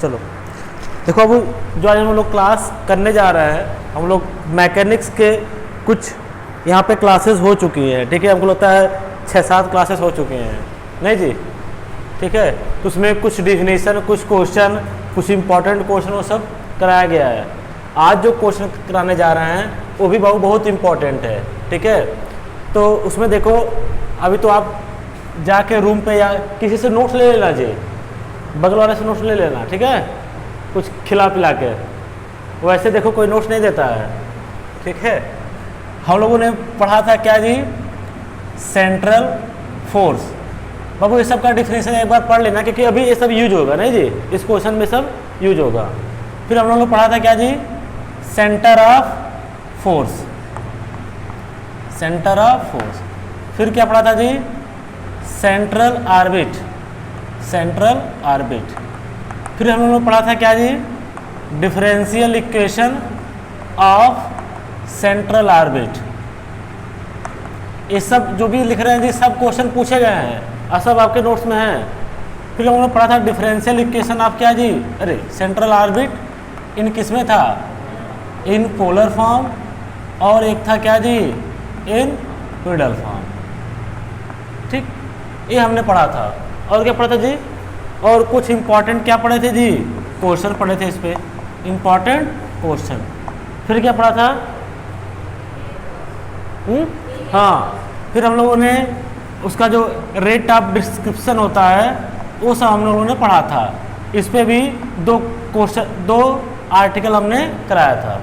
चलो देखो, अब जो आज हम लोग क्लास करने जा रहे हैं, हम लोग मैकेनिक्स के कुछ यहाँ पे क्लासेस हो चुकी हैं, ठीक है। हमको लगता है 6-7 क्लासेस हो चुके हैं, नहीं जी, ठीक है। तो उसमें कुछ डिफिनेशन, कुछ क्वेश्चन, कुछ इंपॉर्टेंट क्वेश्चन वो सब कराया गया है। आज जो क्वेश्चन कराने जा रहे हैं वो भी बहुत इंपॉर्टेंट है, ठीक है। तो उसमें देखो, अभी तो आप जाके रूम पे या किसी से नोट्स ले लेना जी, बगल वाले से नोट्स ले लेना, ठीक है, कुछ खिला पिला के। वैसे देखो कोई नोट्स नहीं देता है, ठीक है। हम लोगों ने पढ़ा था क्या जी, सेंट्रल फोर्स। बाबू ये सब का डिफिनेशन एक बार पढ़ लेना, क्योंकि अभी ये सब यूज होगा, नहीं जी, इस क्वेश्चन में सब यूज होगा। फिर हम लोगों ने पढ़ा था क्या जी, centre of force, centre of force. फिर क्या पढ़ा था जी, सेंट्रल ऑर्बिट, सेंट्रल ऑर्बिट। फिर हम लोगों ने पढ़ा था क्या जी, differential equation of central orbit. ये सब जो भी लिख रहे हैं जी, सब क्वेश्चन पूछे गए हैं और सब आपके नोट्स में हैं। फिर हम लोगों ने पढ़ा था डिफरेंशियल इक्वेशन ऑफ क्या जी, अरे सेंट्रल ऑर्बिट इन किस में था, इन पोलर फॉर्म, और एक था क्या जी, इन मिडल फॉर्म, ठीक। ये हमने पढ़ा था। और क्या पढ़ा था जी, और कुछ इंपॉर्टेंट क्या पढ़े थे जी, क्वेश्चन पढ़े थे इस पे, इंपॉर्टेंट क्वेश्चन। फिर क्या पढ़ा था, हाँ, फिर हम लोगों ने उसका जो रेट ऑफ डिस्क्रिप्शन होता है वो सब हम लोगों ने पढ़ा था। इस पे भी 2 क्वेश्चन, 2 आर्टिकल हमने कराया था।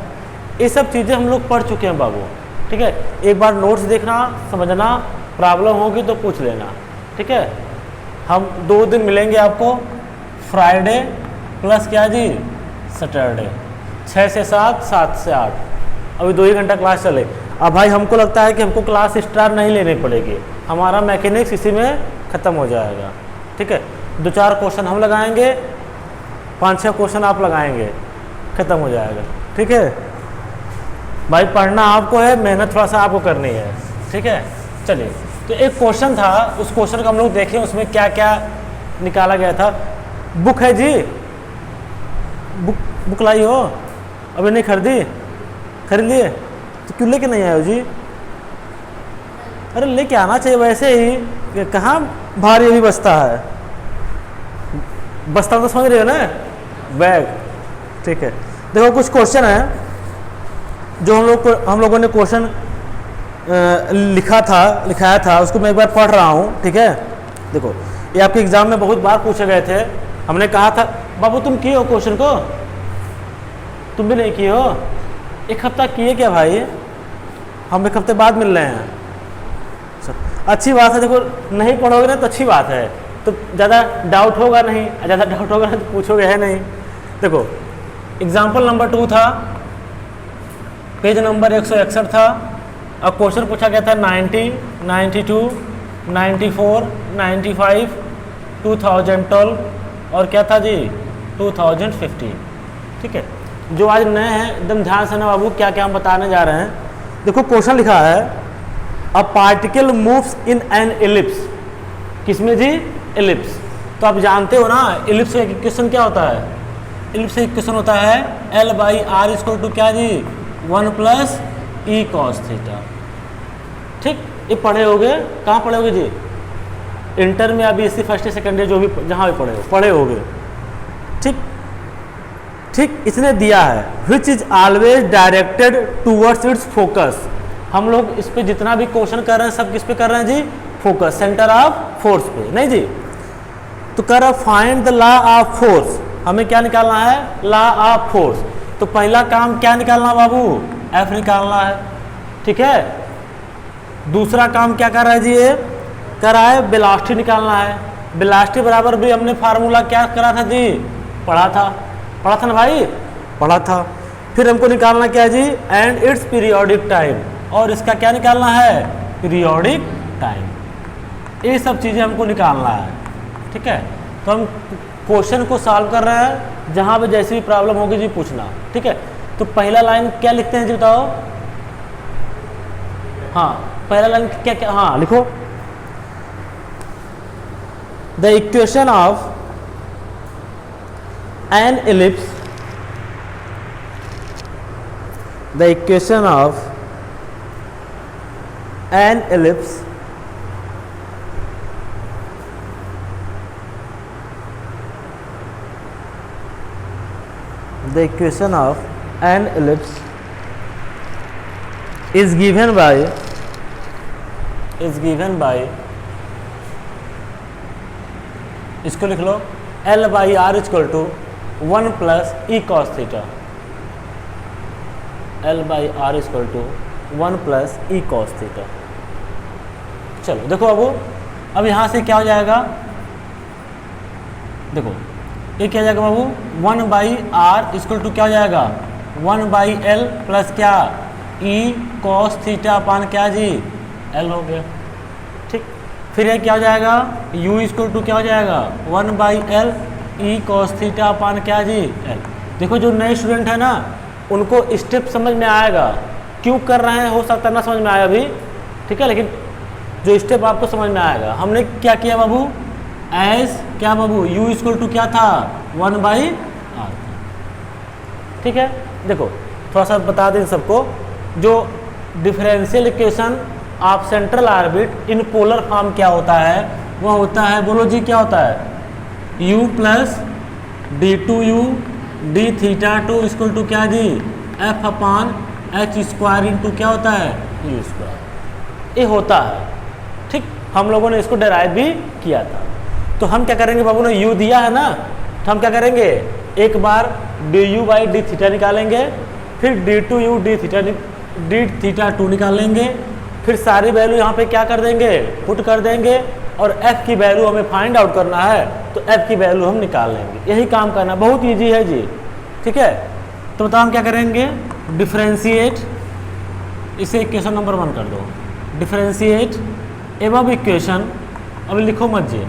ये सब चीज़ें हम लोग पढ़ चुके हैं बाबू, ठीक है। एक बार नोट्स देखना, समझना, प्रॉब्लम होगी तो पूछ लेना, ठीक है। हम 2 दिन मिलेंगे आपको, फ्राइडे प्लस क्या जी, सैटरडे, 6 से 7, 7 से 8। अभी 2 ही घंटा क्लास चले। अब भाई हमको लगता है कि हमको क्लास एक्स्ट्रा नहीं लेनी पड़ेगी, हमारा मैकेनिक्स इसी में ख़त्म हो जाएगा, ठीक है। 2-4 क्वेश्चन हम लगाएंगे, 5-6 क्वेश्चन आप लगाएंगे, ख़त्म हो जाएगा, ठीक है। भाई पढ़ना आपको है, मेहनत थोड़ा सा आपको करनी है, ठीक है। चलिए, तो एक क्वेश्चन था, उस क्वेश्चन को हम लोग देखें उसमें क्या क्या निकाला गया था। बुक है जी, बुक लाई हो, अभी नहीं खरीदी, खरीद लिए तो क्यों लेके नहीं आए हो जी? अरे लेके आना चाहिए वैसे ही, कहाँ भारी अभी बस्ता है, बस्ता तो समझ रहे हो ना, बैग, ठीक है। देखो कुछ क्वेश्चन है जो हम लोगों ने क्वेश्चन लिखाया था, उसको मैं एक बार पढ़ रहा हूँ, ठीक है। देखो ये आपके एग्जाम में बहुत बार पूछे गए थे। हमने कहा था बाबू तुम किए हो क्वेश्चन को, तुम भी नहीं किए हो, 1 हफ्ता किए क्या भाई, हम 1 हफ्ते बाद मिल रहे हैं। अच्छी बात है, देखो नहीं पढ़ोगे ना तो अच्छी बात है, तो ज़्यादा डाउट होगा नहीं, ज़्यादा डाउट होगा ना तो पूछोगे, है नहीं। देखो एग्जाम्पल नंबर 2 था, पेज नंबर 161 था, और क्वेश्चन पूछा गया था 90, 92, 94, 95, 2012 और क्या था जी 2015, ठीक है। जो आज नए हैं एकदम ध्यान से ना बाबू, क्या क्या हम बताने जा रहे हैं। देखो क्वेश्चन लिखा है, a particle moves in an ellipse, किसमें जी, एलिप्स। तो आप जानते हो ना एलिप्स का इक्वेशन क्या होता है, एलिप्स का इक्वेशन होता है L/R इक्वल टू क्या जी, 1 + E cos थीटा, ठीक। ये पढ़े होगे, कहाँ पढ़े होगे जी, इंटर में, या BSc फर्स्ट सेकेंड ईयर, जो भी जहाँ भी पढ़े होगे, ठीक ठीक। इसने दिया है which is always directed towards its focus. हम लोग इस पे जितना भी क्वेश्चन कर रहे हैं सब किस पे कर रहे हैं जी, फोकस, सेंटर ऑफ फोर्स पे, नहीं जी। तो कर रहा find the law of force, हमें क्या निकालना है, लॉ ऑफ फोर्स। तो पहला काम क्या निकालना बाबू, F निकालना है, ठीक है। दूसरा काम क्या कर रहा है जी, ये कर रहा है वेलोसिटी निकालना है। वेलोसिटी बराबर भी हमने फार्मूला क्या करा था जी, पढ़ा था ना भाई, पढ़ा था। फिर हमको निकालना क्या जी, एंड इट्स पीरियोडिक टाइम, और इसका क्या निकालना है, पीरियोडिक टाइम। ये सब चीज़ें हमको निकालना है, ठीक है। तो हम क्वेश्चन को सॉल्व कर रहे हैं, जहाँ पे जैसी भी प्रॉब्लम होगी जी पूछना, ठीक है। तो पहला लाइन क्या लिखते हैं जी बताओ, हाँ पहला लाइन क्या क्या, हाँ लिखो, the equation of an ellipse, the equation of an ellipse the equation of an ellipse is given by इसको लिख लो L by r equal to 1 plus e cos theta, L by r equal to 1 plus e cos theta. चलो देखो अब यहाँ से क्या हो जाएगा, देखो ये क्या हो जाएगा बाबू, 1 बाई आर इक्वल टू क्या हो जाएगा 1 बाई एल प्लस क्या ई कॉस थीटा अपान क्या जी एल हो गया। ठीक, फिर ये क्या हो जाएगा u इक्वल टू क्या हो जाएगा 1 by L E cos theta upon क्या जी एल। देखो जो नए स्टूडेंट है ना उनको स्टेप समझ में आएगा, क्यों कर रहे हैं हो सकता है ना समझ में आया अभी, ठीक है, लेकिन जो स्टेप आपको समझ में आएगा। हमने क्या किया बाबू, एस क्या बाबू u इक्वल टू क्या था 1 बाई आर। ठीक है, देखो थोड़ा सा बता दें सबको, जो differential equation of central orbit in polar form क्या होता है, वह होता है, बोलो जी क्या होता है u plus d two u d theta two equal to क्या जी f upon h square into क्या होता है यू स्क्वायर, ये होता है। ठीक, हम लोगों ने इसको डेराइव भी किया था। तो हम क्या करेंगे, बाबू ने u दिया है ना, तो हम क्या करेंगे, एक बार d u by d theta निकालेंगे, फिर d two u d theta two निकालेंगे, फिर सारी वैल्यू यहाँ पे क्या कर देंगे पुट कर देंगे, और f की वैल्यू हमें फाइंड आउट करना है तो f की वैल्यू हम निकाल लेंगे। यही काम करना, बहुत ईजी है जी। ठीक है, तो बताओ हम क्या करेंगे, डिफ्रेंशिएट, इसे इक्वेशन नंबर 1 कर दो, डिफ्रेंशिएट एबव इक्वेशन, अब लिखो मत जी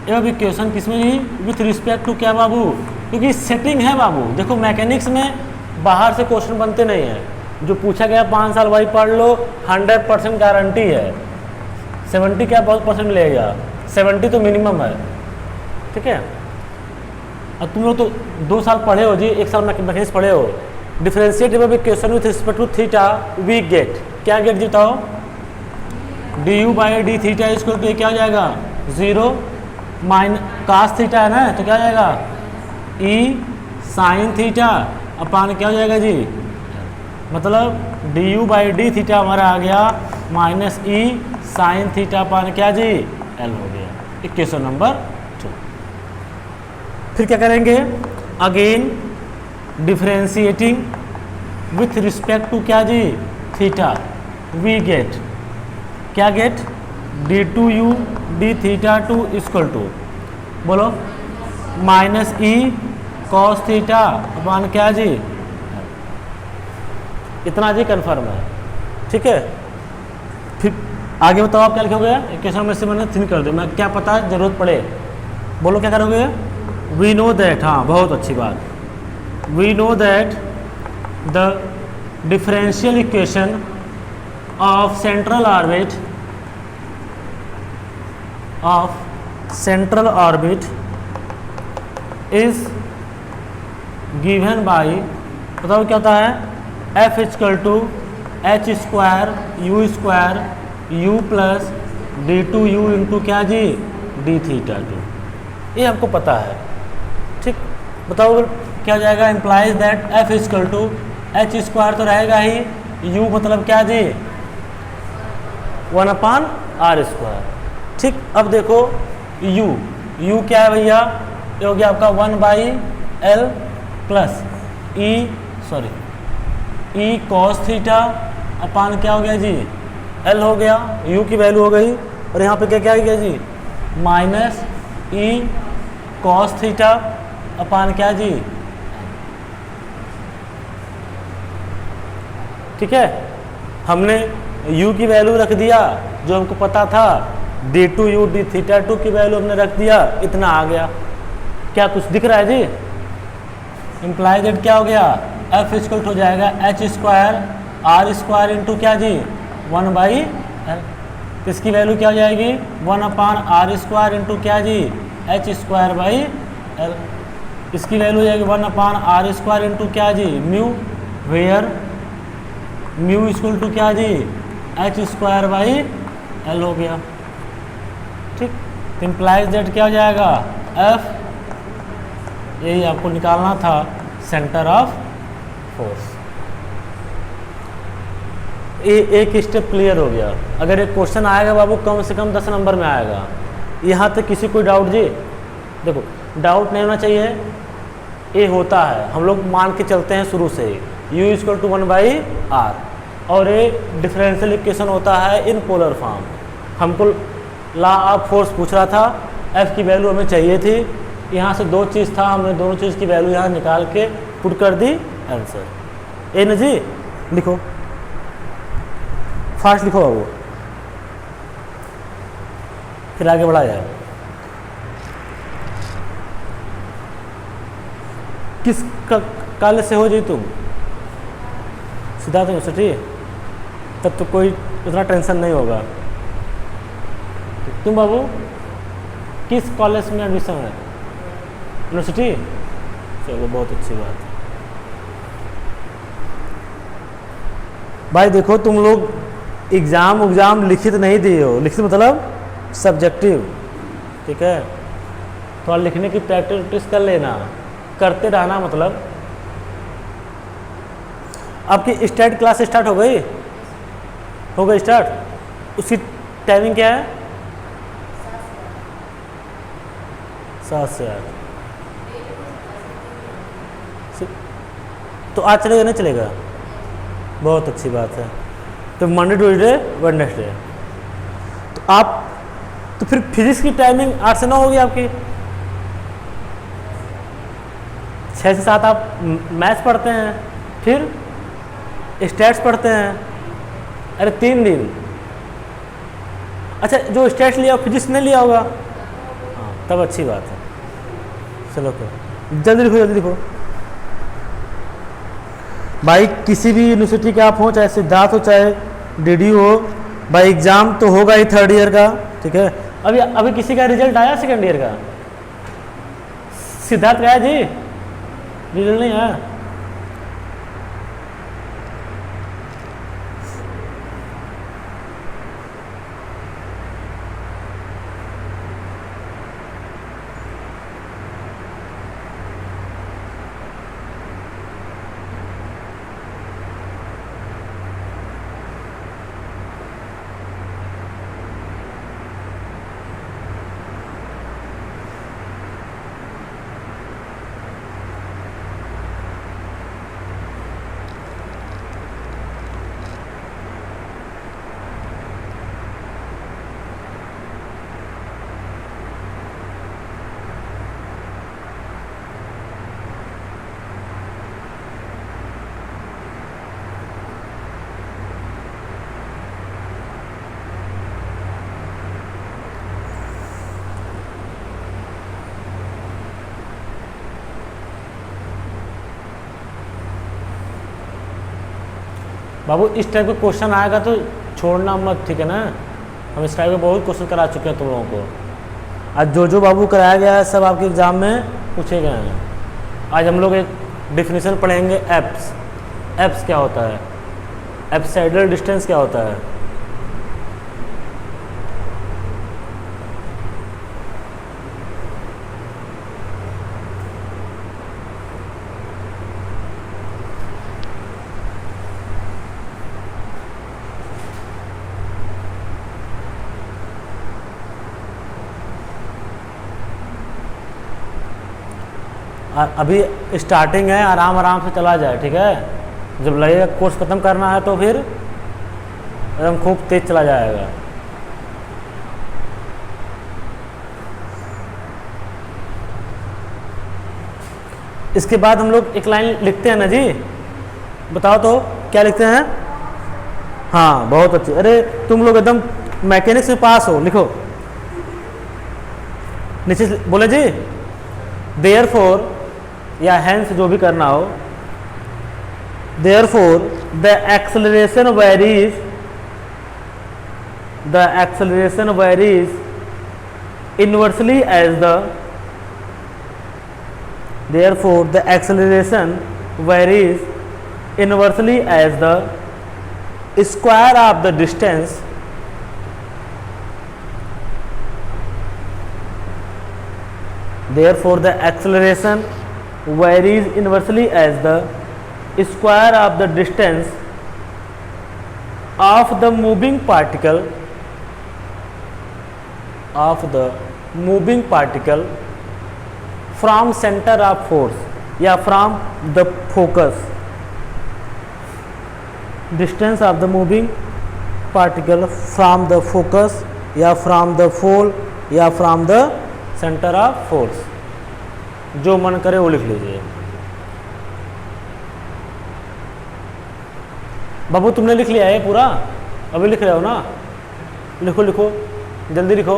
एबव इक्वेशन किसमें जी विथ रिस्पेक्ट टू क्या बाबू, क्योंकि सेटिंग है बाबू। देखो मैकेनिक्स में बाहर से क्वेश्चन बनते नहीं हैं, जो पूछा गया 5 साल वही पढ़ लो, 100% गारंटी है, 70 क्या बहुत परसेंट लेगा, 70 तो मिनिमम है। ठीक है, अब तुम लोग तो 2 साल पढ़े हो जी, 1 साल मैकेनिक्स पढ़े हो। Differentiate above equation with respect to theta we get, क्या गेट जी बताओ, d u by d theta equal to क्या हो जाएगा 0 माइन कास थीटा है ना, तो क्या हो जाएगा ई साइन थीटा अपान क्या हो जाएगा जी, मतलब D u by d theta हमारा आ गया minus e sine theta upon क्या जी एल हो गया, इक्वेशन नंबर 2। फिर क्या करेंगे, again differentiating with respect to क्या जी थीटा वी गेट, क्या get d two u d theta two equal to, बोलो minus e cos theta upon क्या जी, इतना जी कन्फर्म है। ठीक है, फिर आगे बताओ आप क्या लिखोगे, इक्वेशन में से मैंने 3 कर दो, मैं क्या पता जरूरत पड़े, बोलो क्या करोगे, वी नो दैट, हाँ बहुत अच्छी बात, we know that the differential equation of central orbit is given by, बताओ क्या होता है, f equal to h square u plus d two u into क्या जी डी थीटा टू, ये हमको पता है। ठीक, बताओ क्या हो जाएगा, implies that f equal to h square तो रहेगा ही, यू मतलब क्या जी 1 अपान आर स्क्वायर। ठीक, अब देखो u क्या है भैया, ये हो गया आपका 1 by L plus e cos theta upon क्या हो गया जी एल हो गया, u की वैल्यू हो गई, और यहाँ पे क्या क्या आ गया जी minus e cos theta upon क्या जी। ठीक है, हमने u की वैल्यू रख दिया जो हमको पता था, d two u d theta two की वैल्यू हमने रख दिया, इतना आ गया। क्या कुछ दिख रहा है जी, इम्प्लाई दैट क्या हो गया, एफ इक्वल हो जाएगा h square r square into क्या जी 1 बाई एल, तो इसकी वैल्यू क्या हो जाएगी 1 अपान आर स्क्वायर इंटू क्या जी एच स्क्वायर बाई एल। इसकी वैल्यू हो जाएगी 1/r² इंटू क्या जी, mu, where mu equal to क्या जी, h²/l हो गया। ठीक, तो इम्प्लाइज दैट क्या हो जाएगा, F, यही आपको निकालना था सेंटर ऑफ फोर्स। एक स्टेप क्लियर हो गया। अगर एक क्वेश्चन आएगा बाबू कम से कम 10 नंबर में आएगा। यहाँ तक किसी कोई डाउट जी? देखो डाउट नहीं होना चाहिए, ये होता है, हम लोग मान के चलते हैं शुरू से ही U इक्वल टू 1/r, और ये डिफरेंशियल इक्वेशन होता है इन पोलर फॉर्म। हमको लॉ ऑफ फोर्स पूछ रहा था, F की वैल्यू हमें चाहिए थी, यहाँ से दो चीज़ था, हमने दोनों चीज़ की वैल्यू यहाँ निकाल के पुट कर दी आंसर। ए न जी, लिखो फास्ट लिखो बाबू, फिर आगे बढ़ा जाए। किस कॉलेज से हो जी तुम? सिद्धार्थ यूनिवर्सिटी, तब तो कोई उतना टेंशन नहीं होगा। तुम बाबू किस कॉलेज में एडमिशन है? यूनिवर्सिटी, चलो बहुत अच्छी बात है। भाई देखो तुम लोग एग्ज़ाम लिखित नहीं दिए हो, लिखित मतलब सब्जेक्टिव, ठीक है, थोड़ा लिखने की प्रैक्टिस कर लेना, करते रहना। मतलब आपकी स्टार्ट क्लास स्टार्ट हो गई स्टार्ट? उसकी टाइमिंग क्या है? 7 से 8। तो आज चलेगा नहीं चलेगा? बहुत अच्छी बात है। तो मंडे ट्यूसडे वेडनेसडे, तो आप तो फिर फिजिक्स की टाइमिंग 8 से 9 होगी आपकी। 6 से 7 आप मैथ्स पढ़ते हैं, फिर स्टैट्स पढ़ते हैं। अरे 3 दिन। अच्छा, जो स्टैट्स लिया फिजिक्स नहीं लिया होगा? हाँ, तब अच्छी बात है। चलो फिर जल्दी लिखो भाई। किसी भी यूनिवर्सिटी के आप हो, चाहे सिद्धार्थ हो चाहे DD हो, भाई एग्जाम तो होगा ही 3rd ईयर का, ठीक है। अभी किसी का रिजल्ट आया 2nd ईयर का? सिद्धार्थ का आया जी? रिजल्ट नहीं आया? बाबू इस टाइप का क्वेश्चन आएगा तो छोड़ना मत, ठीक है ना। हम इस टाइप के बहुत क्वेश्चन करा चुके हैं तुम लोगों को। आज जो बाबू कराया गया है सब आपके एग्जाम में पूछे गए हैं। आज हम लोग एक डिफिनीशन पढ़ेंगे एप्स। एप्स क्या होता है, एप्साइडल डिस्टेंस क्या होता है। अभी स्टार्टिंग है, आराम आराम से चला जाए, ठीक है। जब लगेगा कोर्स ख़त्म करना है तो फिर एकदम खूब तेज चला जाएगा। इसके बाद हम लोग एक लाइन लिखते हैं ना जी, बताओ तो क्या लिखते हैं। हाँ बहुत अच्छी, अरे तुम लोग एकदम मैकेनिक्स में पास हो, लिखो नीचे बोले जी। देयरफॉर या हैंस जो भी करना हो, therefore the acceleration varies inversely as the Therefore the acceleration varies inversely as the square of the distance therefore the acceleration varies inversely as the square of the distance of the moving particle from center of force या from the focus, distance of the moving particle from the focus या from the pole या from the center of force, जो मन करे वो लिख लीजिए। बाबू तुमने लिख लिया है पूरा, अभी लिख रहे हो ना? लिखो लिखो जल्दी लिखो।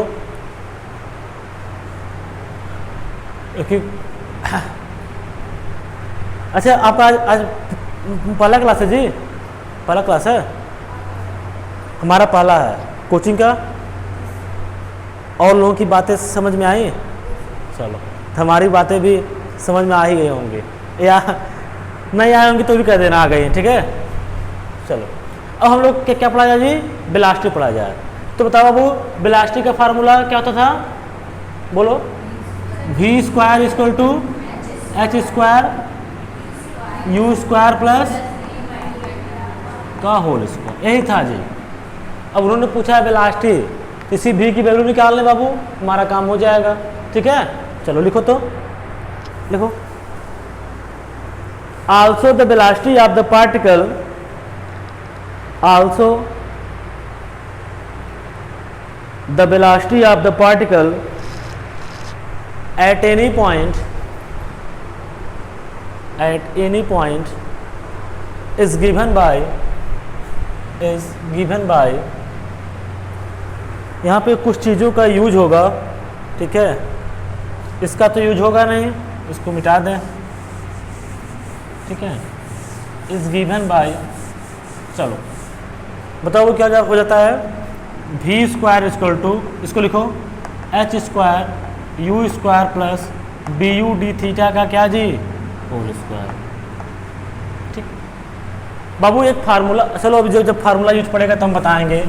अच्छा आपका आज पहला क्लास है जी? पहला क्लास है हमारा, पहला है कोचिंग का। और लोगों की बातें समझ में आई? चलो हमारी बातें भी समझ में आ ही गई होंगी, या नहीं आए होंगी तो भी कह देना आ गई हैं, ठीक है। चलो अब हम लोग क्या पढ़ा जाए जी? वेलोसिटी पढ़ा जाए। तो बताओ बाबू वेलोसिटी का फार्मूला क्या होता था? बोलो। v square equal to h square u square plus का होल स्क्वायर, यही था जी। अब उन्होंने पूछा है वेलोसिटी, किसी v की वैल्यू निकाल ले बाबू, हमारा काम हो जाएगा, ठीक है। चलो लिखो तो लिखो। Also the velocity of the particle, also the velocity of the particle at any point is given by यहाँ पे कुछ चीज़ों का यूज होगा, ठीक है। इसका तो यूज होगा नहीं, इसको मिटा दें, ठीक है। is given by, चलो बताओ वो क्या हो जाता है? v स्क्वायर इक्वल टू, इसको लिखो h square u square plus b u d theta का क्या जी? होल स्क्वायर, ठीक। बाबू एक फार्मूला, चलो अभी जब फार्मूला यूज पड़ेगा तो हम बताएंगे।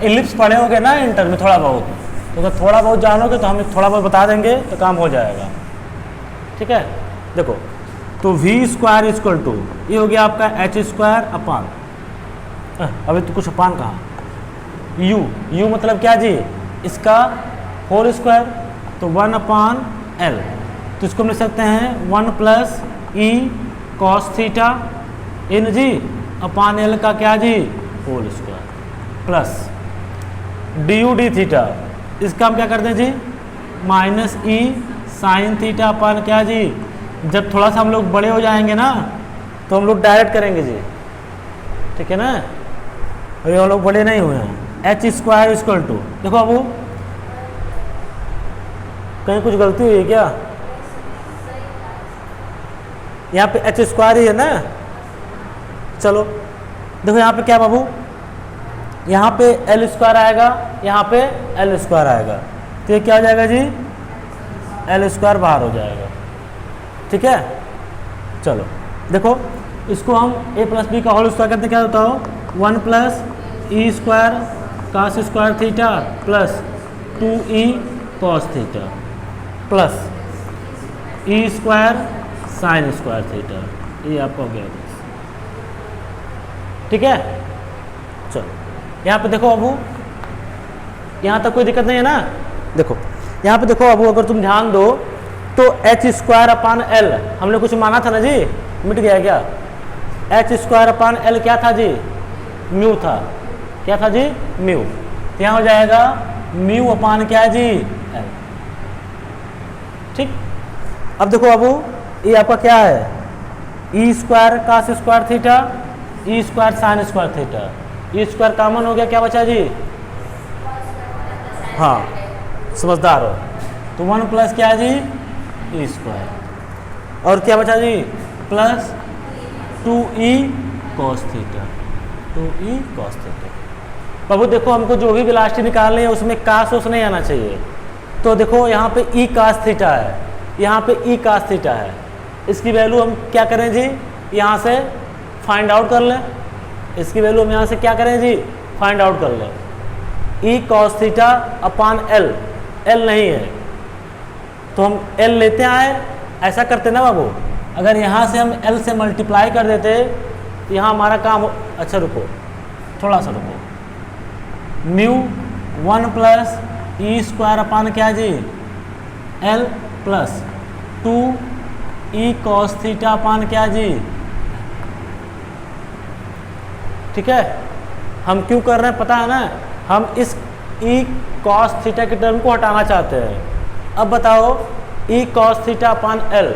इलिप्स पढ़े होगे ना इंटर में थोड़ा बहुत, तो अगर थोड़ा बहुत जानोगे तो हम थोड़ा बहुत बता देंगे तो काम हो जाएगा, ठीक है। देखो तो v स्क्वायर इक्वल टू ये हो गया आपका h स्क्वायर अपान, अभी तो कुछ अपान कहा, u मतलब क्या जी? इसका होल स्क्वायर, तो 1 अपान l, तो इसको हम लिख सकते हैं 1 प्लस ई कॉस थीटा इन जी अपान l का क्या जी? Whole square plus d u d theta, इसका हम क्या करते हैं जी? Minus e sine theta upon क्या जी? जब थोड़ा सा हम लोग बड़े हो जाएंगे ना तो हम लोग डायरेक्ट करेंगे जी, ठीक है ना। अभी हम लोग बड़े नहीं हुए हैं। एच स्क्वायर इक्वल टू, देखो अब कहीं कुछ गलती हुई है क्या? यहाँ पे एच स्क्वायर ही है ना। चलो देखो यहाँ पे क्या बाबू, यहाँ पे एल स्क्वायर आएगा, यहाँ पे एल स्क्वायर आएगा, तो ये क्या हो जाएगा जी? एल स्क्वायर बाहर हो जाएगा, ठीक है। चलो देखो इसको हम ए प्लस बी का होल स्क्वायर करते क्या होता हो? 1 plus e square cos square theta plus 2e cos theta plus e square sine square theta, ये आपका हो गया, ठीक है। चलो यहाँ पे देखो अबू, यहाँ तक कोई दिक्कत नहीं है ना। देखो यहाँ पे देखो अबू, अगर तुम ध्यान दो तो एच स्क्वायर अपान एल हमने कुछ माना था ना जी, मिट गया क्या? एच स्क्वायर अपान एल क्या था जी? म्यू था, क्या था जी? म्यू। तो यहाँ हो जाएगा म्यू अपान क्या जी? एल, ठीक। अब देखो अबू ये आपका क्या है? ई square cos square theta E square sine square theta, E square common हो गया, क्या बचा जी? हाँ समझदार हो। तो 1 प्लस क्या जी? ई स्क्वायर, और क्या बचा जी? Plus 2e cos theta, 2e cos theta. बाबू देखो हमको जो भी वेलोसिटी निकालनी है उसमें कास ओस नहीं आना चाहिए, तो देखो यहाँ पे ई कास थीटा है, यहाँ पे ई cos थीटा है, इसकी वैल्यू हम क्या करें जी, यहाँ से फाइंड आउट कर लें। इसकी वैल्यू हम यहाँ से क्या करें जी, फाइंड आउट कर लें। ई cos theta upon L, L नहीं है तो हम एल लेते आए, ऐसा करते ना बाबू। अगर यहाँ से हम एल से मल्टीप्लाई कर देते, यहाँ हमारा काम अच्छा रुको, थोड़ा सा रुको। म्यू 1 प्लस ई स्क्वायर अपान क्या जी, एल प्लस 2 ई cos थीटा अपान क्या जी। ठीक है, हम क्यों कर रहे हैं पता है ना, हम इस ई cos थीटा के टर्म को हटाना चाहते हैं। अब बताओ ई cos थीटा अपान एल,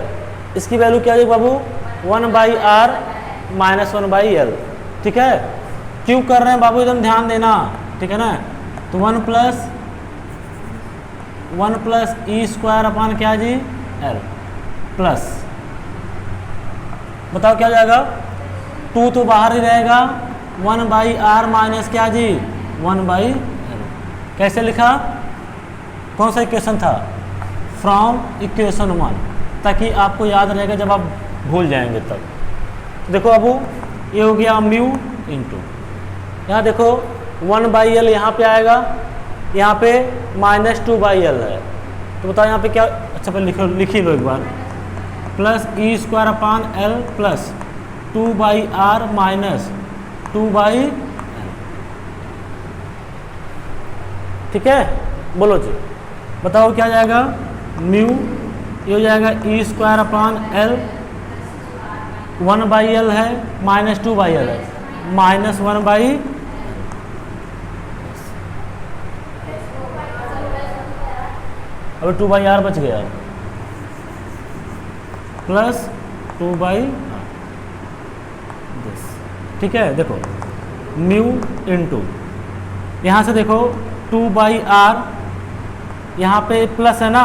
इसकी वैल्यू क्या है बाबू, 1/r माइनस 1/l। ठीक है, क्यों कर रहे हैं बाबू, एकदम ध्यान देना, ठीक है ना। तो 1 प्लस ई स्क्वायर अपान क्या जी, एल प्लस, बताओ क्या हो जाएगा, 2 तो बाहर ही रहेगा, 1/r माइनस क्या जी, 1/l। कैसे लिखा, कौन सा इक्वेशन था, फ्रॉम इक्वेशन 1, ताकि आपको याद रहेगा जब आप भूल जाएंगे तब। देखो अबू ये हो गया म्यू इंटू, यहाँ देखो 1/l यहाँ पे आएगा, यहाँ पे -2/l है, तो बताओ यहाँ पे क्या, अच्छा पहले लिखी लो एक बार, plus e square upon l plus 2/r minus 2/l। ठीक है, बोलो जी, बताओ क्या जाएगा, म्यू ये हो जाएगा ई स्क्वायर अपान एल, 1/l है माइनस 2/l है, माइनस 1/, अब 2/r बच गया, प्लस 2/, ठीक है। देखो म्यू इंटू, यहाँ से देखो 2/r, यहाँ पे प्लस है ना,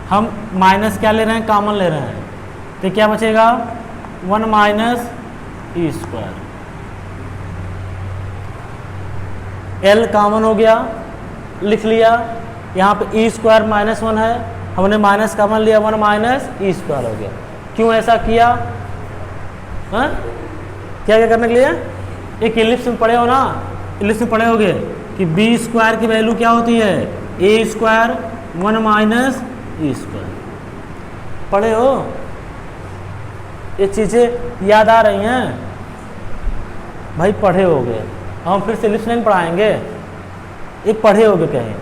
हम माइनस क्या ले रहे हैं, कॉमन ले रहे हैं, तो क्या बचेगा, 1 minus e square, L common हो गया, लिख लिया। यहाँ पे ई स्क्वायर -1 है, हमने माइनस कॉमन लिया, 1 माइनस ई स्क्वायर हो गया। क्यों ऐसा किया, हाँ क्या क्या करने के लिए, एक इलिप्स में पढ़े हो ना, इलिप्स में पढ़े होगे कि बी स्क्वायर की वैल्यू क्या होती है, ए स्क्वायर 1 माइनस ई स्क्वायर, पढ़े हो, ये चीज़ें याद आ रही हैं भाई, पढ़े होगे, हम फिर से इलिप्स नहीं पढ़ाएंगे, ये पढ़े होगे कहीं।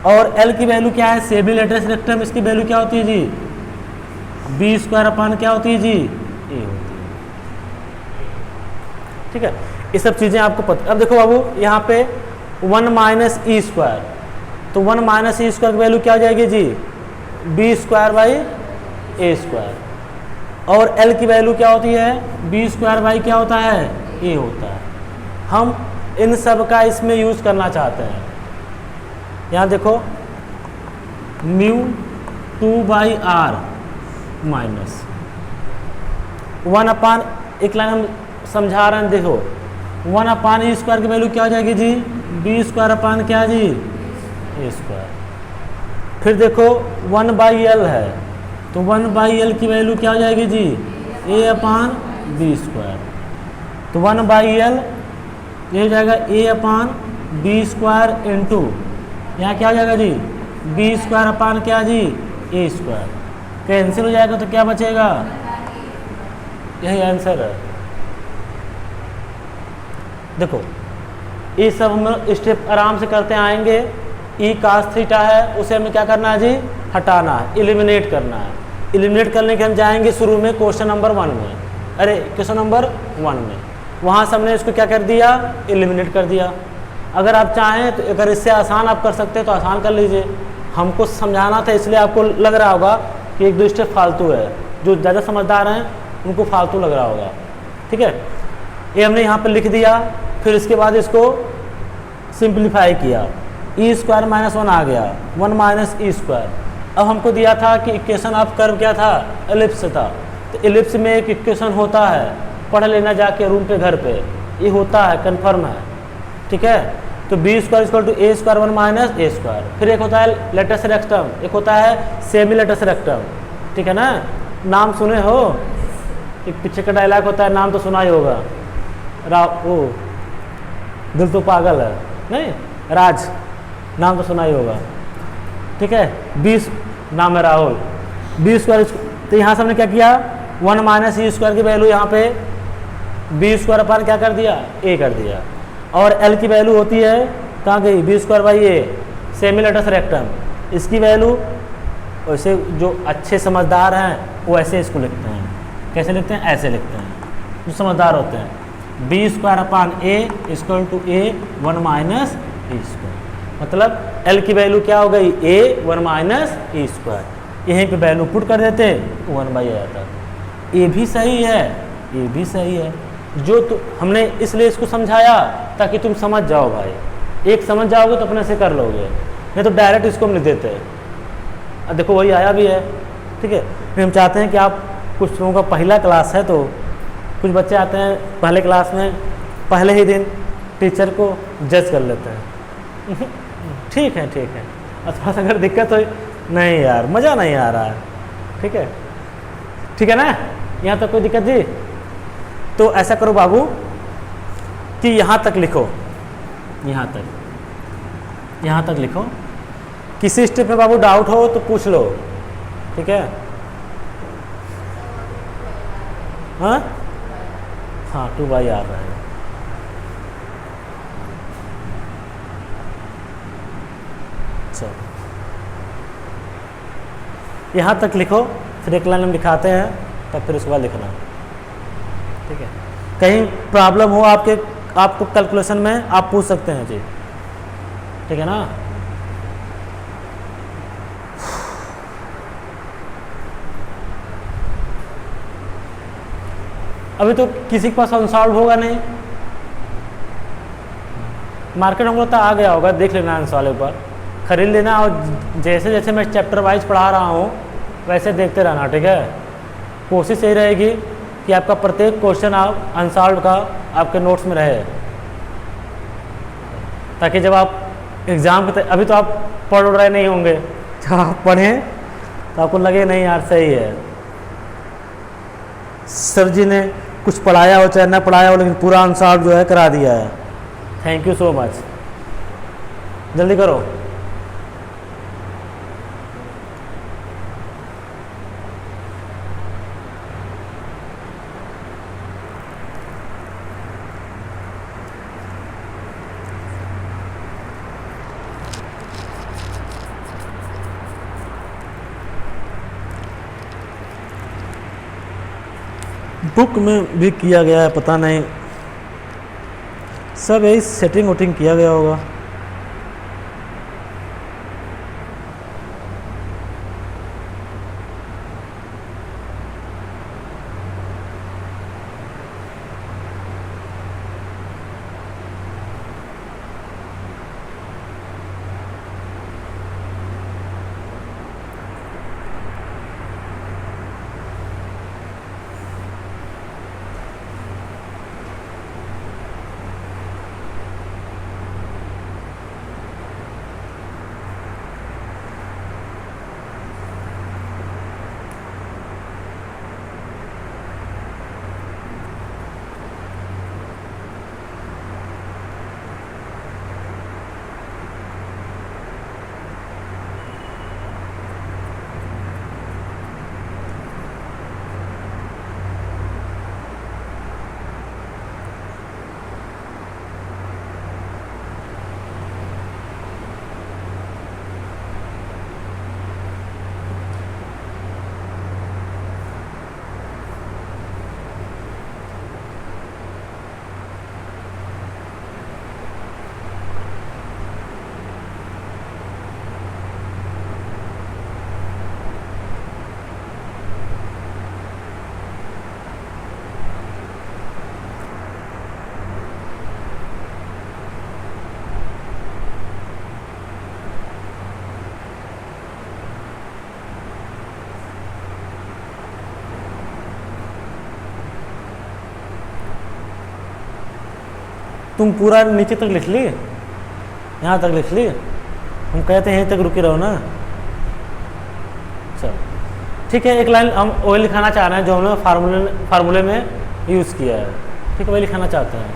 और एल की वैल्यू क्या है, सेमी लेटरस रेक्टम, इसकी वैल्यू क्या होती है जी, बी स्क्वायर अपान क्या होती है जी, ए होती है। ठीक है, ये सब चीज़ें आपको पता। अब देखो बाबू यहाँ पे 1 माइनस ई स्क्वायर, तो 1 माइनस ई स्क्वायर की वैल्यू क्या हो जाएगी जी, b square by a square, और एल की वैल्यू क्या होती है, बी स्क्वायर बाई क्या होता है, ए होता है। हम इन सब का इसमें यूज करना चाहते हैं। यहाँ देखो म्यू 2/r माइनस 1 अपान, एक लाइन हम समझा रहे हैं, देखो 1 अपान ई स्क्वायर की वैल्यू क्या हो जाएगी जी, बी स्क्वायर अपान क्या जी, ए स्क्वायर। फिर देखो 1/l है, तो 1/l की वैल्यू क्या हो जाएगी जी, ए अपान बी स्क्वायर, तो 1/l ये हो जाएगा ए अपान बी स्क्वायर इंटू, यहाँ क्या हो जाएगा जी, बी स्क्वायर अपान क्या जी, ए स्क्वायर, कैंसिल हो जाएगा तो क्या बचेगा, यही आंसर है। देखो ये सब हम स्टेप आराम से करते आएंगे। ई cos थीटा है, उसे हमें क्या करना है जी, हटाना है, एलिमिनेट करना है। एलिमिनेट करने के हम जाएंगे शुरू में क्वेश्चन नंबर 1 में, अरे क्वेश्चन नंबर 1 में, वहाँ से हमने इसको क्या कर दिया, एलिमिनेट कर दिया। अगर आप चाहें तो अगर इससे आसान आप कर सकते हैं तो आसान कर लीजिए, हमको समझाना था इसलिए आपको लग रहा होगा कि 1-2 स्टेप फालतू है, जो ज़्यादा समझदार हैं उनको फालतू लग रहा होगा। ठीक है, ये हमने यहाँ पर लिख दिया, फिर इसके बाद इसको सिंप्लीफाई किया, ई स्क्वायर -1 आ गया, 1 माइनस ई स्क्वायर। अब हमको दिया था कि इक्वेशन ऑफ कर्व क्या था, एलिप्स था, तो एलिप्स में एक इक्वेशन होता है, पढ़ लेना जाके रूम पे घर पे, ये होता है, कन्फर्म है। ठीक है, तो b square equal to a square 1 minus a square. फिर एक होता है लेटस रेक्टम, एक होता है सेमी लेटस रेक्टम, ठीक है ना। नाम सुने हो, एक पीछे का डायलॉग होता है, नाम तो सुना ही होगा, ओ दिल तो पागल है, नहीं, राज, नाम तो सुना ही होगा, ठीक है। 20 नाम है राहुल, बी स्क्वायर, तो यहाँ से हमने क्या किया, 1 माइनस ई स्क्वायर की वैल्यू यहाँ पे बी स्क्वायर अपन क्या कर दिया, ए कर दिया, और एल की वैल्यू होती है कहाँ गई, b square by a, semi latus rectum, इसकी वैल्यू वैसे जो अच्छे समझदार हैं वो ऐसे इसको लिखते हैं, कैसे लिखते हैं, ऐसे लिखते हैं, जो समझदार होते हैं, b square upon a equal to a 1 minus e square, मतलब एल की वैल्यू क्या हो गई, ए 1 माइनस ई स्क्वायर, यहीं पे वैल्यू पुट कर देते 1 बाई आ जाता। ये भी सही है, ये भी सही है, जो तो हमने इसलिए इसको समझाया ताकि तुम समझ जाओ भाई, एक समझ जाओगे तो अपने से कर लोगे, नहीं तो डायरेक्ट इसको हम लिख देते हैं। अब देखो वही आया भी है, ठीक है। फिर हम चाहते हैं कि आप, कुछ लोगों का पहला क्लास है तो कुछ बच्चे आते हैं पहले क्लास में, पहले ही दिन टीचर को जज कर लेते हैं ठीक है ठीक है, और थोड़ा सा अगर दिक्कत हो, नहीं यार मज़ा नहीं आ रहा है, ठीक है, ठीक है ना, यहाँ तक कोई दिक्कत जी। तो ऐसा करो बाबू कि यहाँ तक लिखो, यहाँ तक लिखो, किसी स्टेप में बाबू डाउट हो तो पूछ लो, ठीक है। हाँ हाँ 2 बाई आ रहा है, चलो यहाँ तक लिखो, फिर एक लाइन हम दिखाते हैं, तब फिर उसके बाद लिखना, ठीक है। कहीं प्रॉब्लम हो आपको कैलकुलेशन में, आप पूछ सकते हैं जी, ठीक है ना। अभी तो किसी के पास अनसॉल्व होगा नहीं, मार्केट हम लोग तो आ गया होगा, देख लेना अनसॉल्व पर, खरीद लेना, और जैसे जैसे मैं चैप्टर वाइज पढ़ा रहा हूँ वैसे देखते रहना, ठीक है। कोशिश यही रहेगी कि आपका प्रत्येक क्वेश्चन आप अनसॉल्व का आपके नोट्स में रहे, ताकि जब आप एग्ज़ाम के, अभी तो आप पढ़ रहे नहीं होंगे, जब आप पढ़ें तो आपको लगे नहीं यार सही है, सर जी ने कुछ पढ़ाया हो चाहे ना पढ़ाया हो, लेकिन पूरा अनसॉल्व जो है करा दिया है। थैंक यू सो मच, जल्दी करो। बुक में भी किया गया है, पता नहीं, सब यही सेटिंग वोटिंग किया गया होगा। तुम पूरा नीचे तक लिख ली, यहाँ तक लिख ली, हम कहते हैं यहीं तक रुके रहो ना, चलो ठीक है, एक लाइन हम वही लिखाना चाह रहे हैं जो हमने फार्मूले में यूज़ किया है। ठीक है, वही लिखाना चाहते हैं।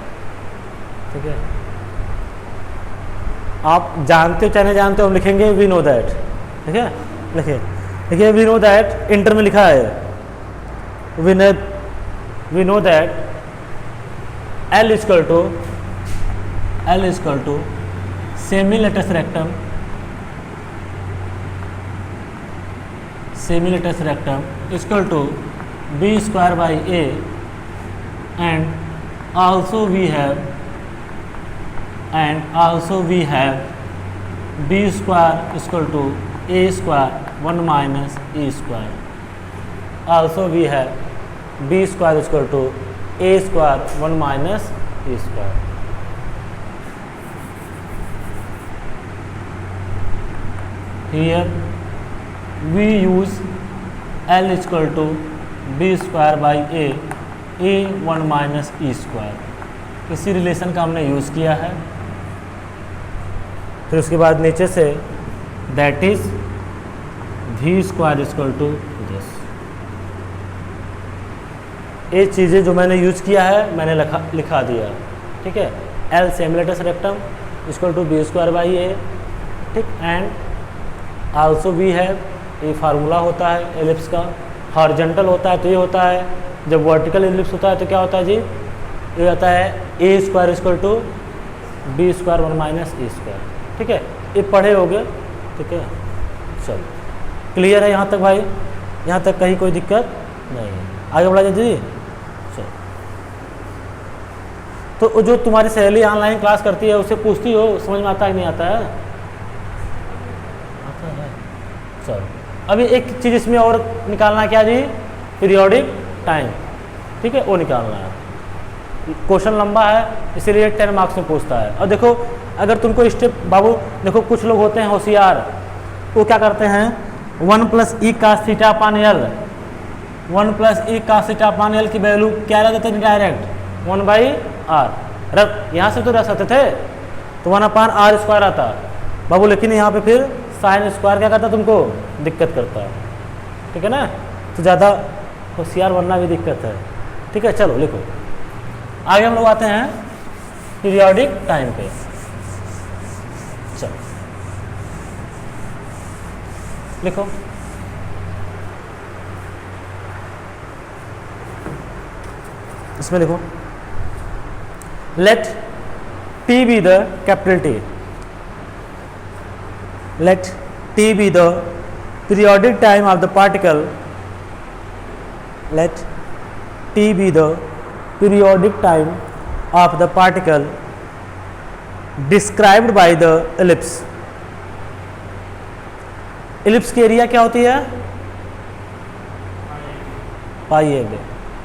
ठीक है, आप जानते हो चाहे नहीं जानते हो, हम लिखेंगे वी नो दैट। ठीक है, देखिए वी नो दैट इंटर में लिखा है we know that L equal to semi latus rectum equal to b square by a and also we have b square equal to a square 1 minus e square. Also we have b square equal to a square 1 minus e square. Here we use L equal to b square by a 1 minus e square. इसी relation का हमने use किया है। फिर उसके बाद नीचे से that is v square equal to this. ये चीज़ें जो मैंने यूज किया है मैंने लिखा दिया। ठीक है, L semi latus rectum equal to b square by a। ठीक, एंड आल्सो वी है, ये फार्मूला होता है एलिप्स का। हॉरिजॉन्टल होता है तो ये होता है, जब वर्टिकल एलिप्स होता है तो क्या होता है जी, ये होता है a square equal to b square 1 minus e square. ठीक है, ये पढ़े होगे। ठीक है, चलो क्लियर है यहाँ तक भाई? यहाँ तक कहीं कोई दिक्कत नहीं है, आगे बढ़ा जी। चलो, तो जो तुम्हारी सहेली ऑनलाइन क्लास करती है उससे पूछती हो समझ में आता है कि नहीं आता है? आता है। चलो, अभी एक चीज़ इसमें और निकालना है, क्या जी? Periodic time. ठीक है, वो निकालना है। क्वेश्चन लंबा है इसीलिए 10 मार्क्स में पूछता है। और देखो, अगर तुमको स्टेप बाबू देखो, कुछ लोग होते हैं होशियार, वो क्या करते हैं 1 plus e cos theta upon l, 1 plus e cos theta upon l की वैल्यू क्या रह देते हैं डायरेक्ट 1 बाई आर। रख यहाँ से तो रख सकते थे तो 1 अपान आर स्क्वायर आता बाबू, लेकिन यहाँ पे फिर साइन स्क्वायर क्या करता, तुमको दिक्कत करता है। ठीक है ना, तो ज़्यादा होशियार बनना भी दिक्कत है। ठीक है, चलो लिखो। आगे हम लोग आते हैं पीरियोडिक टाइम पे। चलो लिखो, इसमें लिखो let t be the capital t, let t be the periodic time of the particle, let t be the periodic time of the particle described by the ellipse. ellipse की area क्या होती है? पाई ए बे,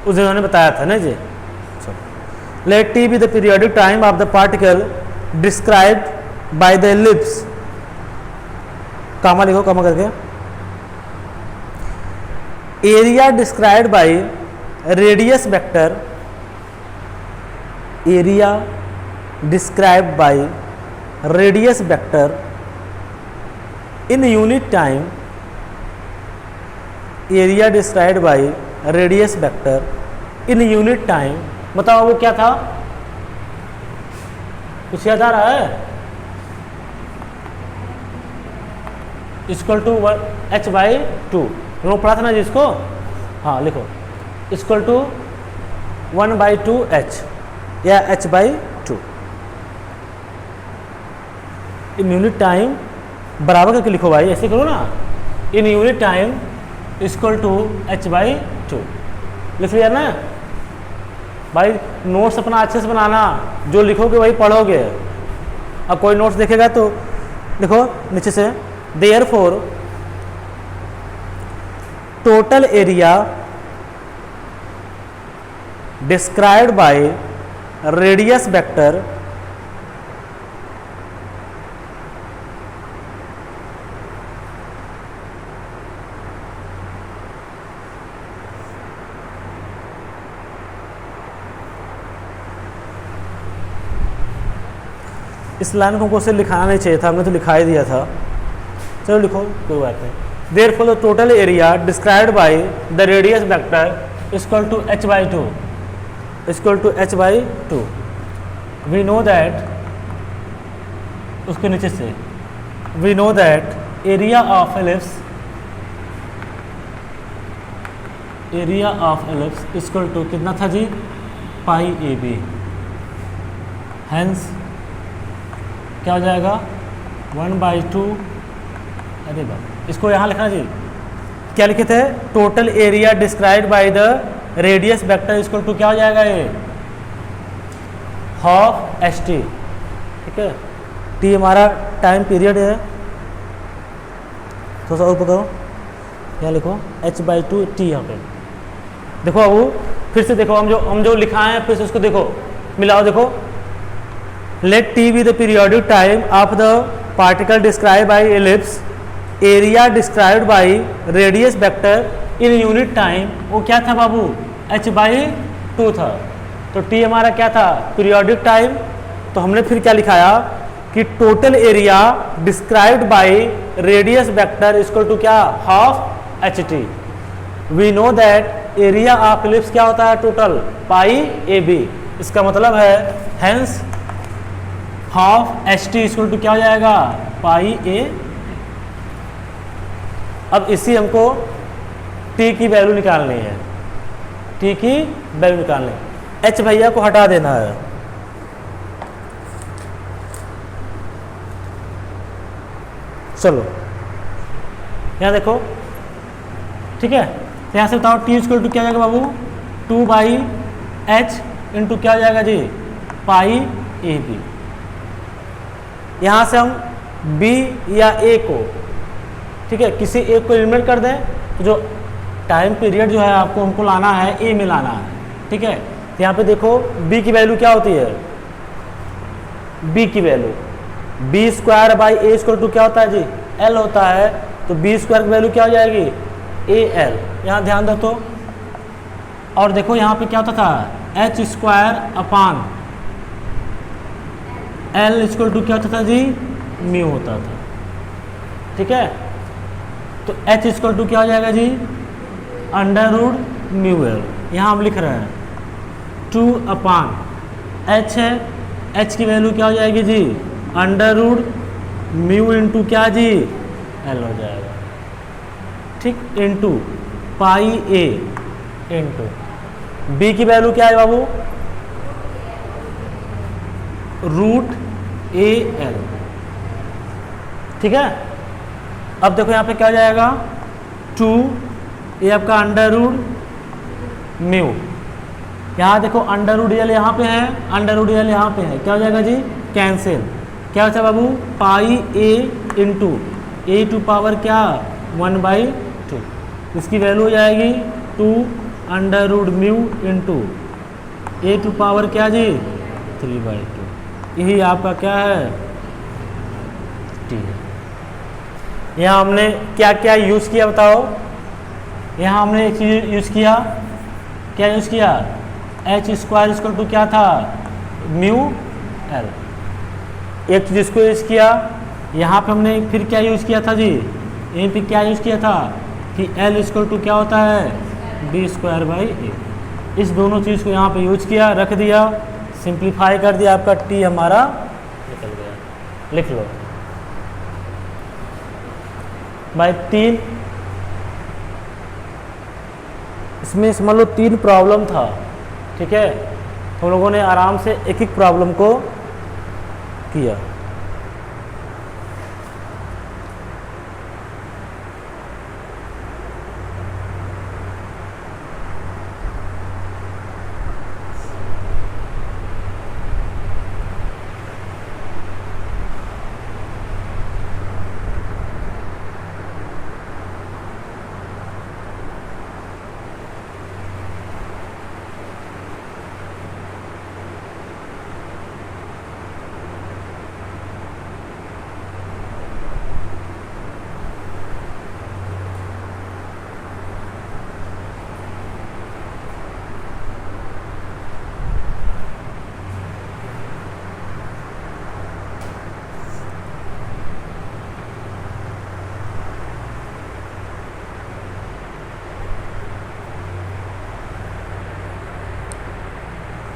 उस उन्होंने बताया था ना जी। Let t be the periodic time of the particle described by the ellipse, कामा लिखो, कामा करके, area described by radius vector, area described by radius vector in unit time, area described by radius vector in unit time। बताओ वो क्या था, कुछ याद आ रहा है? इक्वल टू h बाई 2, हम लोग पढ़ा था ना जिसको। हाँ लिखो, इक्वल टू 1 बाई 2 h या h by 2 in unit time, बराबर करके लिखो भाई, ऐसे करो ना, in unit time equal to h by 2। लिख लिया ना भाई? नोट्स अपना अच्छे से बनाना, जो लिखोगे वही पढ़ोगे। अब कोई नोट्स देखेगा तो लिखो नीचे से, therefore total area described by radius vector इस लाइन को हमको से लिखाना नहीं चाहिए था, हमने तो लिखा ही दिया था। चलो लिखो, कोई बात नहीं। Therefore, the total area described by the radius vector is equal to h by 2. Is equal to h by 2. We know that, उसके नीचे से we know that area of ellipse is equal to कितना था जी, पाई A B. Hence क्या हो जाएगा 1/2. अरे बाप, इसको यहाँ लिखना जी, क्या लिखे थे, total area described by the radius vector equal to क्या हो जाएगा, ये हाफ एच टी. ठीक है, टी हमारा टाइम पीरियड है. थोड़ा सा ऊपर करो, यहाँ लिखो h/2 टी. यहाँ पे देखो अब फिर से देखो, हम जो लिखा है फिर से उसको देखो, मिलाओ. देखो, let t be the periodic time of the particle describe by ellipse, area described by radius vector in unit time. वो क्या था बाबू, h/2 था. तो टी हमारा क्या था, पीरियोडिक टाइम. तो हमने फिर क्या लिखाया कि total area described by radius vector equal to क्या, half h t. We know that area of ellipse क्या होता है, टोटल पाई ए बी. इसका मतलब है hence half h t equal to क्या हो जाएगा, पाई ए. अब इसी हमको टी की वैल्यू निकालनी है, टी की वैल्यू निकालनी है. एच भैया को हटा देना है. चलो यहाँ देखो, ठीक है. तो यहाँ से बताओ टी इक्वल टू क्या हो जाएगा बाबू, 2/h इंटू क्या हो जाएगा जी, पाई ए बी. यहाँ से हम b या a को, ठीक है, किसी एक को एलिमिनेट कर दें. तो जो टाइम पीरियड जो है आपको हमको लाना है a में लाना है. ठीक है, तो यहाँ पे देखो b की वैल्यू क्या होती है, b की value b² a equal to क्या होता है जी, l होता है. तो b² की वैल्यू क्या हो जाएगी, al. यहाँ ध्यान दो तो, और देखो यहाँ पे क्या होता था, h² L इक्वल टू क्या होता था जी, म्यू होता था. ठीक है, तो h इक्वल टू क्या हो जाएगा जी, √μl. यहाँ हम लिख रहे हैं 2/h है, h की वैल्यू क्या हो जाएगी जी, √μ इंटू क्या जी, l हो जाएगा. ठीक, इंटू पाई ए इंटू b की वैल्यू क्या है बाबू, √al. ठीक है, अब देखो यहाँ पे क्या हो जाएगा, 2 ये आपका √μ. यहाँ देखो √l यहाँ पे है, √l यहाँ पे है, क्या हो जाएगा जी, कैंसिल. क्या होता है बाबू, pi a into a to power क्या, 1/2. इसकी वैल्यू हो जाएगी 2√μ इंटू ए टू पावर क्या जी, 3/2. यही आपका क्या है, टी है. यहाँ हमने क्या क्या यूज़ किया बताओ. यहाँ हमने एक चीज़ यूज़ किया, क्या यूज़ किया, h² इक्वल टू क्या था, μl. एक चीज़ इसको यूज़ किया. यहाँ पे हमने फिर क्या यूज़ किया था जी, यहीं पे क्या यूज़ किया था कि l इक्वल टू क्या होता है, b²/a. इस दोनों चीज़ को यहाँ पे यूज किया, रख दिया, सिंप्लीफाई कर दिया, आपका टी हमारा निकल गया. लिख लो भाई 3. इसमें समझ लो 3 प्रॉब्लम था. ठीक है, हम लोगों ने आराम से एक एक प्रॉब्लम को किया.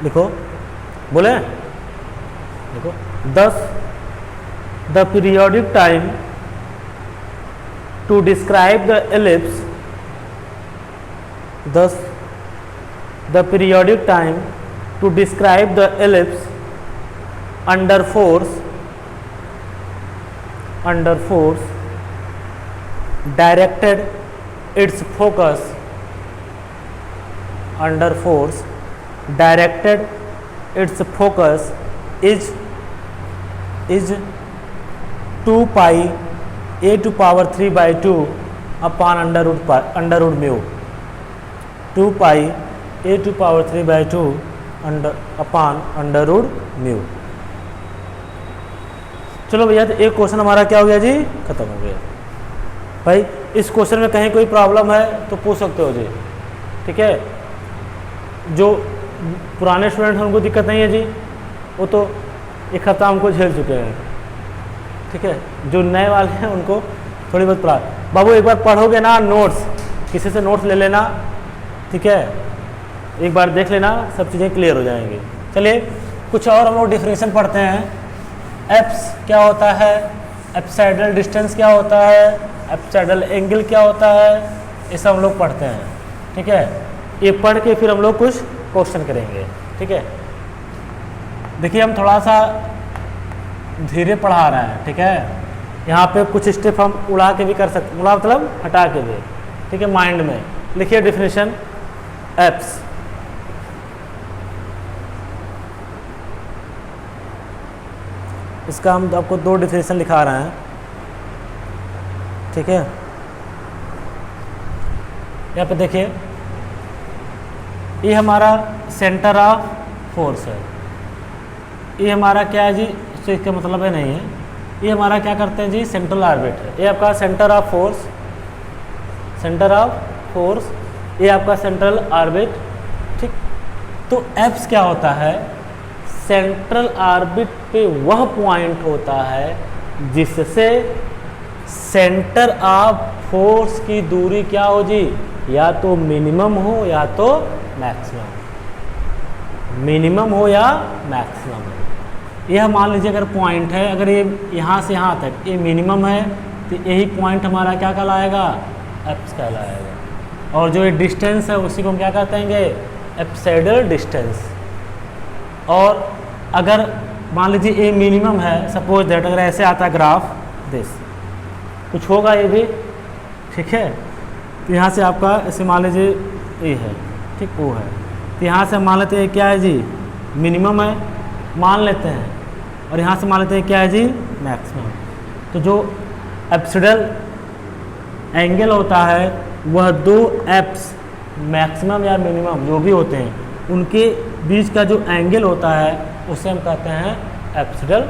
लिखो, बोले देखो 10 the periodic time to describe the ellipse, 10 the periodic time to describe the ellipse under force directed its focus under force directed its focus is 2 pi a to power 3 by 2 upon under root mu, 2 pi a to power 3 by 2 upon under root mu। चलो भैया, तो एक question हमारा क्या हो गया जी, खत्म हो गया। भाई इस क्वेश्चन में कहीं कोई प्रॉब्लम है तो पूछ सकते हो जी, ठीक है। जो पुराने स्टूडेंट हैं उनको दिक्कत नहीं है जी, वो तो एक हफ्ता हमको झेल चुके हैं, ठीक है। जो नए वाले हैं उनको थोड़ी बहुत पढ़ा। बाबू एक बार पढ़ोगे ना नोट्स, किसी से नोट्स ले लेना, ठीक है, एक बार देख लेना, सब चीज़ें क्लियर हो जाएंगी। चलिए कुछ और हम लोग डिफरेंशियल पढ़ते हैं। एप्स क्या होता है, एप्साइडल डिस्टेंस क्या होता है, एप्साइडल एंगल क्या होता है, ये सब हम लोग पढ़ते हैं, ठीक है। ये पढ़ के फिर हम लोग कुछ क्वेश्चन करेंगे, ठीक है। देखिए हम थोड़ा सा धीरे पढ़ा रहे हैं, ठीक है। यहाँ पे कुछ स्टेप हम उड़ा के भी कर सकते, उड़ा मतलब हटा के भी, ठीक है। माइंड में लिखिए डिफिनेशन एप्स। इसका हम आपको 2 डिफिनेशन लिखा रहे हैं, ठीक है। यहाँ पे देखिए, ये हमारा सेंटर ऑफ फोर्स है, ये हमारा क्या है जी, तो इसका मतलब है नहीं है, ये हमारा क्या करते हैं जी, सेंट्रल ऑर्बिट है। ये आपका सेंटर ऑफ फोर्स, ये आपका सेंट्रल ऑर्बिट, ठीक। तो एप्स क्या होता है, सेंट्रल ऑर्बिट पे वह पॉइंट होता है जिससे सेंटर ऑफ फोर्स की दूरी क्या हो जी, या तो मिनिमम हो या तो मैक्सिमम, मिनिमम हो या मैक्सिमम हो। यह मान लीजिए अगर पॉइंट है, अगर ये यहाँ से यहाँ तक ये मिनिमम है, तो यही पॉइंट हमारा क्या कहलाएगा, एप्स कहलाएगा। और जो ये डिस्टेंस है उसी को हम क्या कहते हैं, एप्साइडल डिस्टेंस। और अगर मान लीजिए ये मिनिमम है, सपोज दैट अगर ऐसे आता ग्राफ दिस, कुछ होगा ये भी, ठीक है। तो यहाँ से आपका ऐसे मान लीजिए ये है, ठीक, वो है, तो यहाँ से मान लेते हैं क्या है जी, मिनिमम है मान लेते हैं, और यहाँ से मान लेते हैं क्या है जी, मैक्सिमम। तो जो एप्सिडल एंगल होता है वह 2 एप्स मैक्सिमम या मिनिमम जो भी होते हैं उनके बीच का जो एंगल होता है उसे हम कहते हैं एप्सिडल।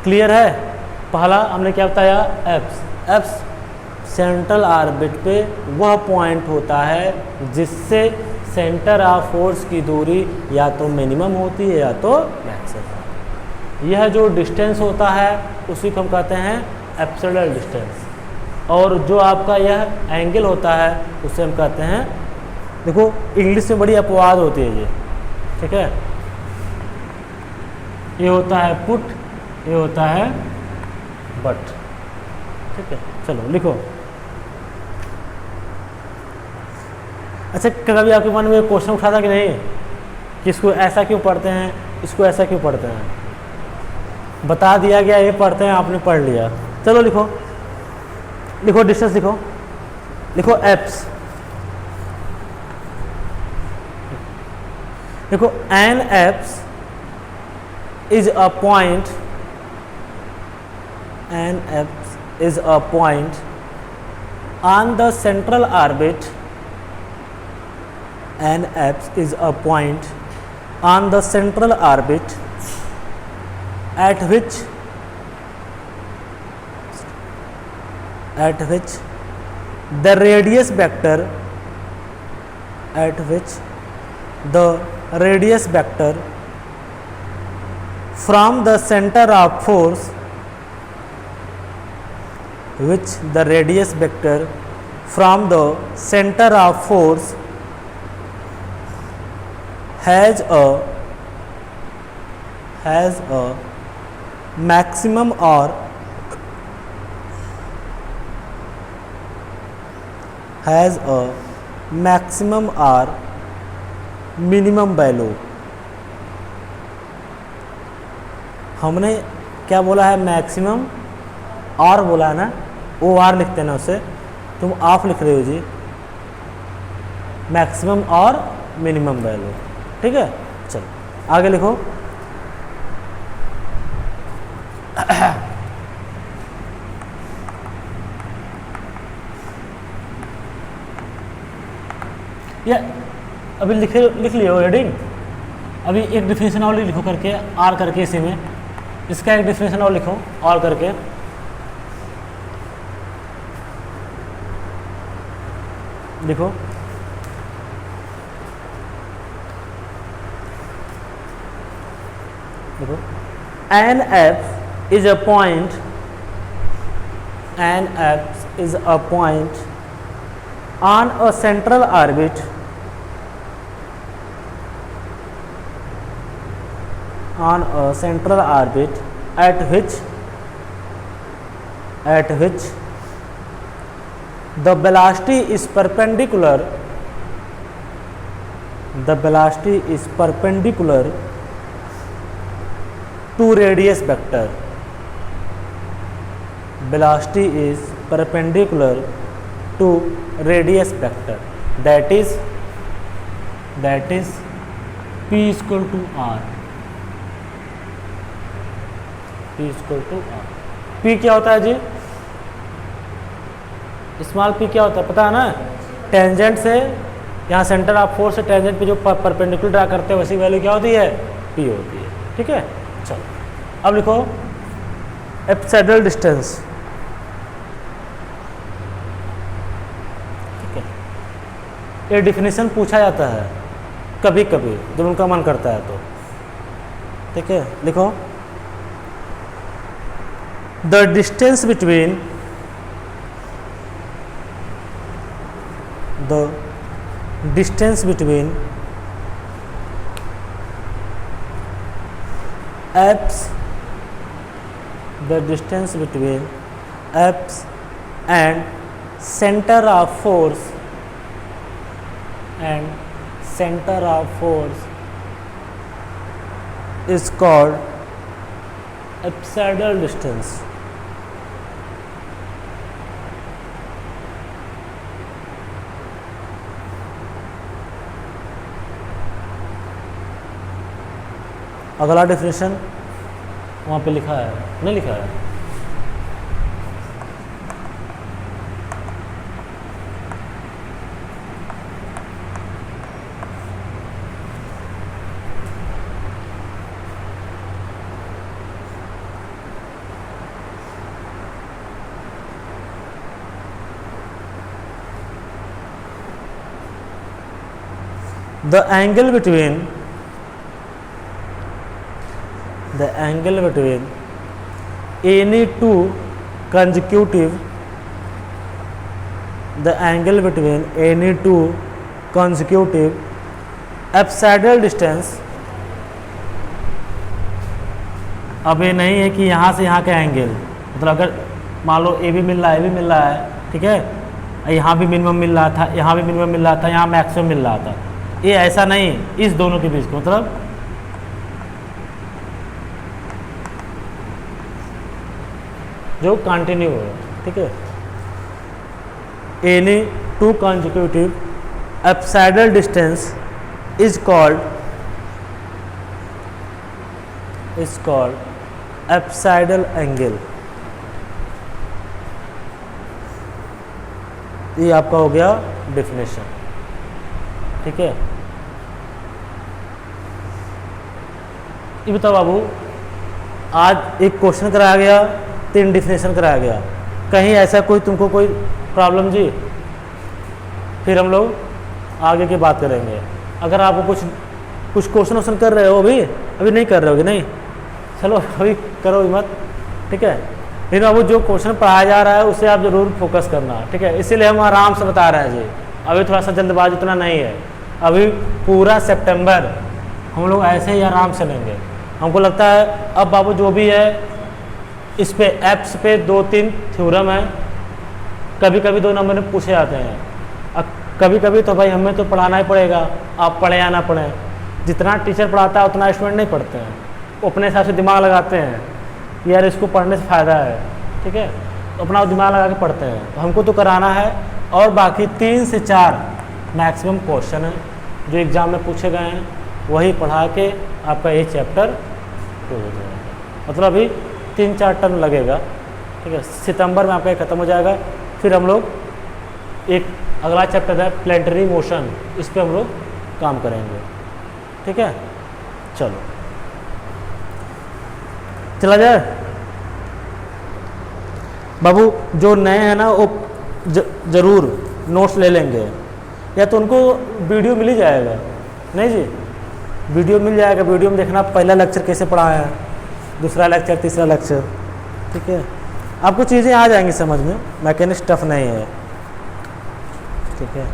क्लियर है। पहला हमने क्या बताया, एप्स सेंट्रल ऑर्बिट पे वह पॉइंट होता है जिससे सेंटर ऑफ फोर्स की दूरी या तो मिनिमम होती है या तो मैक्सिमम। यह जो डिस्टेंस होता है उसी को हम कहते हैं एप्सिडल डिस्टेंस। और जो आपका यह एंगल होता है उसे हम कहते हैं, देखो इंग्लिश में बड़ी अपवाद होती है ये, ठीक है। ये होता है पुट, ये होता है बट, ठीक है। चलो लिखो। अच्छा, कभी आपके मन में क्वेश्चन उठा था कि नहीं कि इसको ऐसा क्यों पढ़ते हैं, इसको ऐसा क्यों पढ़ते हैं? बता दिया गया ये पढ़ते हैं, आपने पढ़ लिया। चलो लिखो, लिखो डिस्टेंस, लिखो, लिखो एप्स। देखो an apse is a point, an apse is a point on the central orbit, an apse is a point on the central orbit at which the radius vector from the center of force, which the radius vector from the center of force has a maximum और has a maximum और minimum value. हमने क्या बोला है, maximum और बोला है ना, ओ आर लिखते हैं ना उसे, तुम ऑफ लिख रहे हो जी, मैक्सिमम और मिनिमम वैल्यू। ठीक है, चलो आगे लिखो। या अभी लिख लियो हेडिंग। अभी एक डिफिनेशन और लिखो करके, आर करके, इसी में इसका एक डिफिनेशन और लिखो और करके। लिखो देखो, an f is a point, an f is a point on a central orbit on a central orbit at which the velocity is perpendicular to radius vector. Velocity is perpendicular to radius vector, that is p equal to r, p equal to r. P क्या होता है जी, small P क्या होता है पता है ना, tangent से यहाँ सेंटर ऑफ फोर्स से टेंजेंट पे जो परपेंडिकुलर ड्रा करते हैं वैसी वैल्यू क्या होती है, पी होती है। ठीक है, चलो अब लिखो एप्सिलॉन डिस्टेंस। ठीक है, ये डिफिनेशन पूछा जाता है कभी कभी जब उनका मन करता है तो। ठीक है, लिखो the distance between apps and center of force is called epsilon distance. अगला डेफिनेशन वहाँ पे लिखा है, नहीं लिखा है? The angle between any two consecutive epsilon distance. अब ये नहीं है कि यहाँ से यहाँ का एंगल, मतलब अगर मान लो ए भी मिल रहा है, ए भी मिल रहा है, ठीक है, यहाँ भी मिनिमम मिल रहा था, यहाँ भी मिनिमम मिल रहा था, यहाँ मैक्सिमम मिल रहा था, ये ऐसा नहीं, इस दोनों के बीच का मतलब जो कंटिन्यू हो। ठीक है, any two consecutive epsilon distance is called epsilon angle. ये आपका हो गया डेफिनेशन। ठीक है, ये बताओ बाबू, आज एक क्वेश्चन कराया गया, 3 डिफिनेशन कराया गया, कहीं ऐसा कोई तुमको कोई प्रॉब्लम जी? फिर हम लोग आगे की बात करेंगे। अगर आपको कुछ क्वेश्चन कर रहे हो, अभी नहीं कर रहे होगे, नहीं, चलो अभी करो मत। ठीक है, लेकिन बाबू जो क्वेश्चन पढ़ाया जा रहा है उसे आप जरूर फोकस करना। ठीक है, इसीलिए हम आराम से बता रहे हैं जी, अभी थोड़ा सा जल्दबाजी उतना नहीं है। अभी पूरा सितंबर हम लोग ऐसे ही आराम से लेंगे। हमको लगता है अब बाबू जो भी है इस पे एप्स पे 2-3 थ्योरम है, कभी कभी 2 नंबर में पूछे जाते हैं। अब कभी कभी तो भाई हमें तो पढ़ाना ही पड़ेगा, आप पढ़े या ना पढ़ें। जितना टीचर पढ़ाता है उतना स्टूडेंट नहीं पढ़ते हैं, वो अपने हिसाब से दिमाग लगाते हैं कि यार इसको पढ़ने से फ़ायदा है, ठीक है, तो अपना दिमाग लगा के पढ़ते हैं। तो हमको तो कराना है, और बाकी 3 से 4 मैक्सिमम क्वेश्चन हैं जो एग्ज़ाम में पूछे गए हैं, वही पढ़ा के आपका ये चैप्टर क्लोज हो जाएगा। मतलब अभी 3-4 टर्म लगेगा, ठीक है। सितंबर में आपका ये ख़त्म हो जाएगा। फिर हम लोग एक अगला चैप्टर है प्लेनेटरी मोशन, इस पर हम लोग काम करेंगे, ठीक है। चलो चला जाए बाबू। जो नए हैं ना वो ज़रूर नोट्स ले लेंगे, या तो उनको वीडियो मिल ही जाएगा। नहीं जी, वीडियो मिल जाएगा, वीडियो में देखना पहला लेक्चर कैसे पढ़ाया है, दूसरा लेक्चर, तीसरा लेक्चर, ठीक है। आपको चीज़ें आ जाएंगी समझ में, मैकेनिक्स टफ नहीं है, ठीक है।